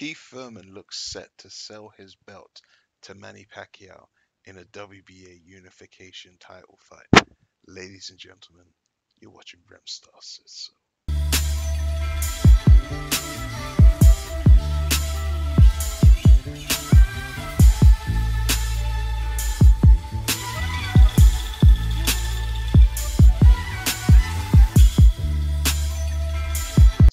Keith Thurman looks set to sell his belt to Manny Pacquiao in a WBA unification title fight. Ladies and gentlemen, you're watching Remstar Says So.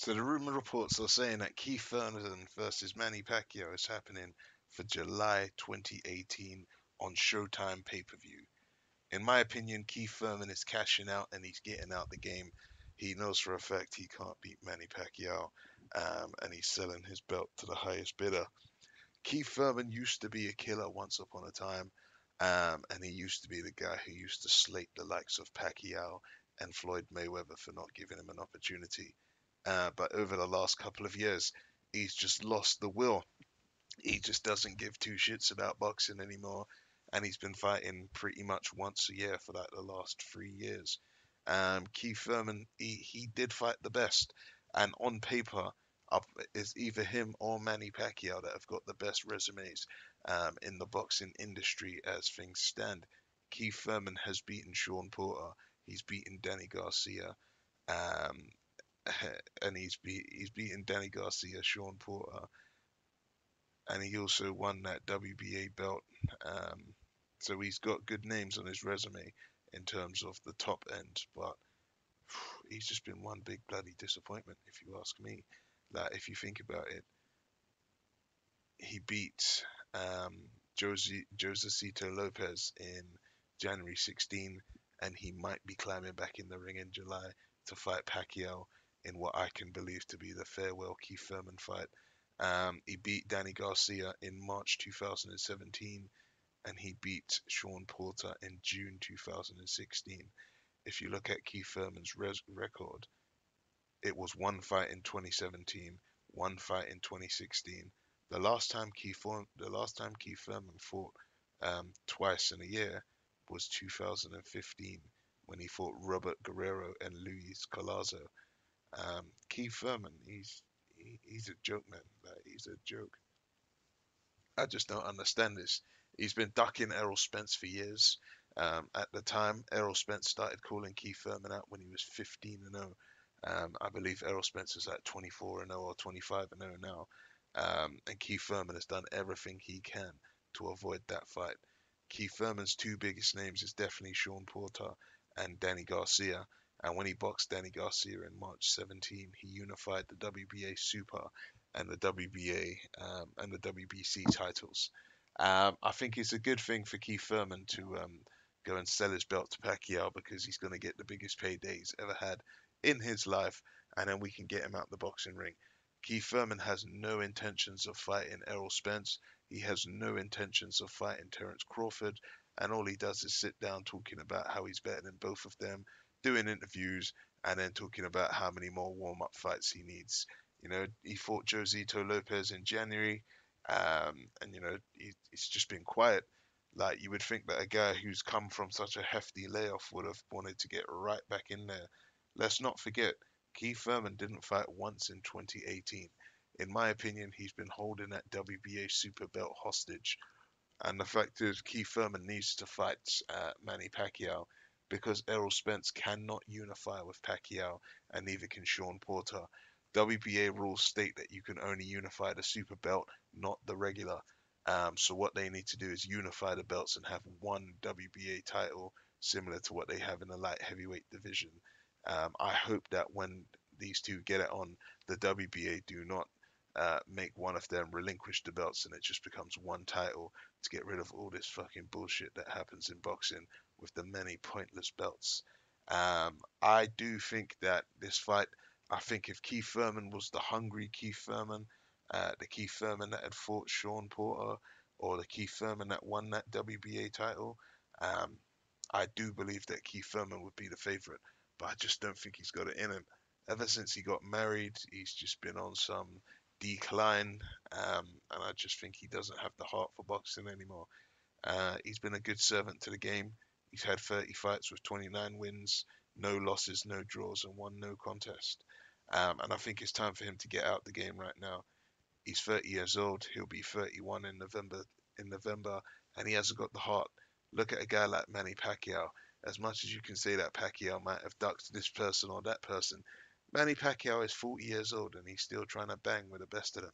So the rumor reports are saying that Keith Thurman versus Manny Pacquiao is happening for July 2018 on Showtime pay-per-view. In my opinion, Keith Thurman is cashing out and he's getting out the game. He knows for a fact he can't beat Manny Pacquiao, and he's selling his belt to the highest bidder. Keith Thurman used to be a killer once upon a time, and he used to be the guy who used to slate the likes of Pacquiao and Floyd Mayweather for not giving him an opportunity. But over the last couple of years, he's just lost the will. He just doesn't give two shits about boxing anymore, and he's been fighting pretty much once a year for like the last 3 years. Keith Thurman, he did fight the best, and on paper, up is either him or Manny Pacquiao that have got the best resumes in the boxing industry as things stand. Keith Thurman has beaten Sean Porter, he's beaten Danny Garcia, um, and he's beaten Danny Garcia, Sean Porter, and he also won that WBA belt. Um, so he's got good names on his resume in terms of the top end, but he's just been one big bloody disappointment, if you ask me. Like, if you think about it, he beat Josecito Lopez in January 16, and he might be climbing back in the ring in July to fight Pacquiao in what I can believe to be the farewell Keith Thurman fight. He beat Danny Garcia in March 2017, and he beat Sean Porter in June 2016. If you look at Keith Thurman's record, it was one fight in 2017, one fight in 2016. The last time Keith Thurman fought twice in a year was 2015 when he fought Robert Guerrero and Luis Colazo. Keith Thurman, he's a joke, man. Like, he's a joke. I just don't understand this. He's been ducking Errol Spence for years. At the time, Errol Spence started calling Keith Thurman out when he was 15 and 0. I believe Errol Spence is at 24 and 0 or 25 and 0 now. And Keith Thurman has done everything he can to avoid that fight. Keith Thurman's two biggest names is definitely Sean Porter and Danny Garcia. And when he boxed Danny Garcia in March 17, he unified the WBA Super and the WBA and the WBC titles. I think it's a good thing for Keith Thurman to go and sell his belt to Pacquiao because he's going to get the biggest payday he's ever had in his life, and then we can get him out the boxing ring. Keith Thurman has no intentions of fighting Errol Spence. He has no intentions of fighting Terence Crawford, and all he does is sit down talking about how he's better than both of them, doing interviews, and then talking about how many more warm-up fights he needs. You know, he fought Josito Lopez in January, and you know he's just been quiet. Like, you would think that a guy who's come from such a hefty layoff would have wanted to get right back in there. Let's not forget, Keith Thurman didn't fight once in 2018. In my opinion, he's been holding that WBA super belt hostage. And the fact is, Keith Thurman needs to fight Manny Pacquiao because Errol Spence cannot unify with Pacquiao, and neither can Sean Porter. WBA rules state that you can only unify the super belt, not the regular. So what they need to do is unify the belts and have one WBA title, similar to what they have in the light heavyweight division. I hope that when these two get it on, the WBA do not make one of them relinquish the belts and it just becomes one title to get rid of all this fucking bullshit that happens in boxing with the many pointless belts. I do think that this fight, I think if Keith Thurman was the hungry Keith Thurman, the Keith Thurman that had fought Sean Porter, or the Keith Thurman that won that WBA title, um, I do believe that Keith Thurman would be the favourite, but I just don't think he's got it in him. Ever since he got married, he's just been on some decline, and I just think he doesn't have the heart for boxing anymore. He's been a good servant to the game. He's had 30 fights with 29 wins, no losses, no draws, and one no contest. And I think it's time for him to get out the game right now. He's 30 years old. He'll be 31 in November. And he hasn't got the heart. Look at a guy like Manny Pacquiao. As much as you can say that Pacquiao might have ducked this person or that person, Manny Pacquiao is 40 years old and he's still trying to bang with the best of them.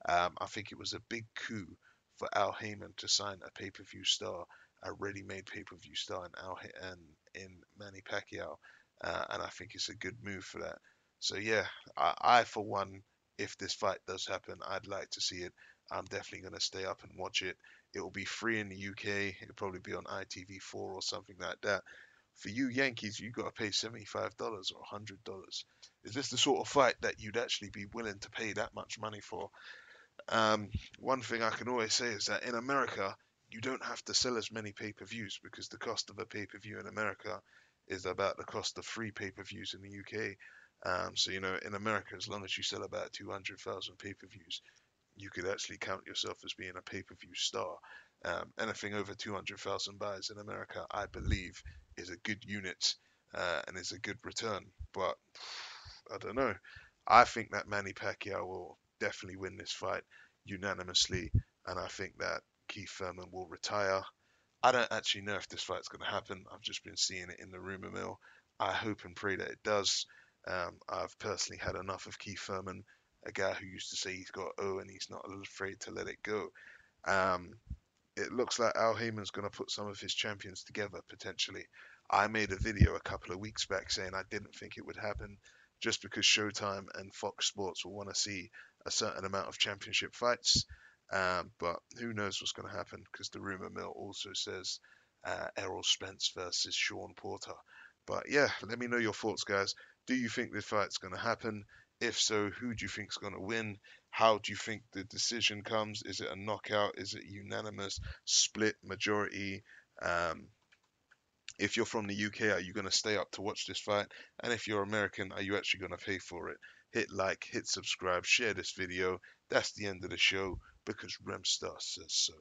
I think it was a big coup for Al Heyman to sign a pay-per-view star, a ready-made pay-per-view star in Manny Pacquiao, and I think it's a good move for that. So yeah, I for one, if this fight does happen, I'd like to see it. I'm definitely gonna stay up and watch it. It will be free in the UK. It'll probably be on ITV4 or something like that. For you Yankees, you got to pay $75 or $100. Is this the sort of fight that you'd actually be willing to pay that much money for? Um, One thing I can always say is that in America, you don't have to sell as many pay-per-views because the cost of a pay-per-view in America is about the cost of three pay-per-views in the UK. So, in America, as long as you sell about 200,000 pay-per-views, you could actually count yourself as being a pay-per-view star. Anything over 200,000 buys in America, I believe, is a good unit and is a good return. But I don't know. I think that Manny Pacquiao will definitely win this fight unanimously, and I think that Keith Thurman will retire. I don't actually know if this fight's going to happen. I've just been seeing it in the rumor mill. I hope and pray that it does. I've personally had enough of Keith Thurman, a guy who used to say he's got O and he's not afraid to let it go. Um, it looks like Al Heyman's going to put some of his champions together potentially. I made a video a couple of weeks back saying I didn't think it would happen just because Showtime and Fox Sports will want to see a certain amount of championship fights. But who knows what's going to happen because the rumor mill also says Errol Spence versus Sean Porter. But yeah, let me know your thoughts, guys. Do you think this fight's going to happen? If so, who do you think's going to win? How do you think the decision comes? Is it a knockout? Is it unanimous, split, majority? Um, if you're from the UK, are you going to stay up to watch this fight? And if you're American, are you actually going to pay for it? Hit like, hit subscribe, share this video. That's the end of the show because Remstar says so.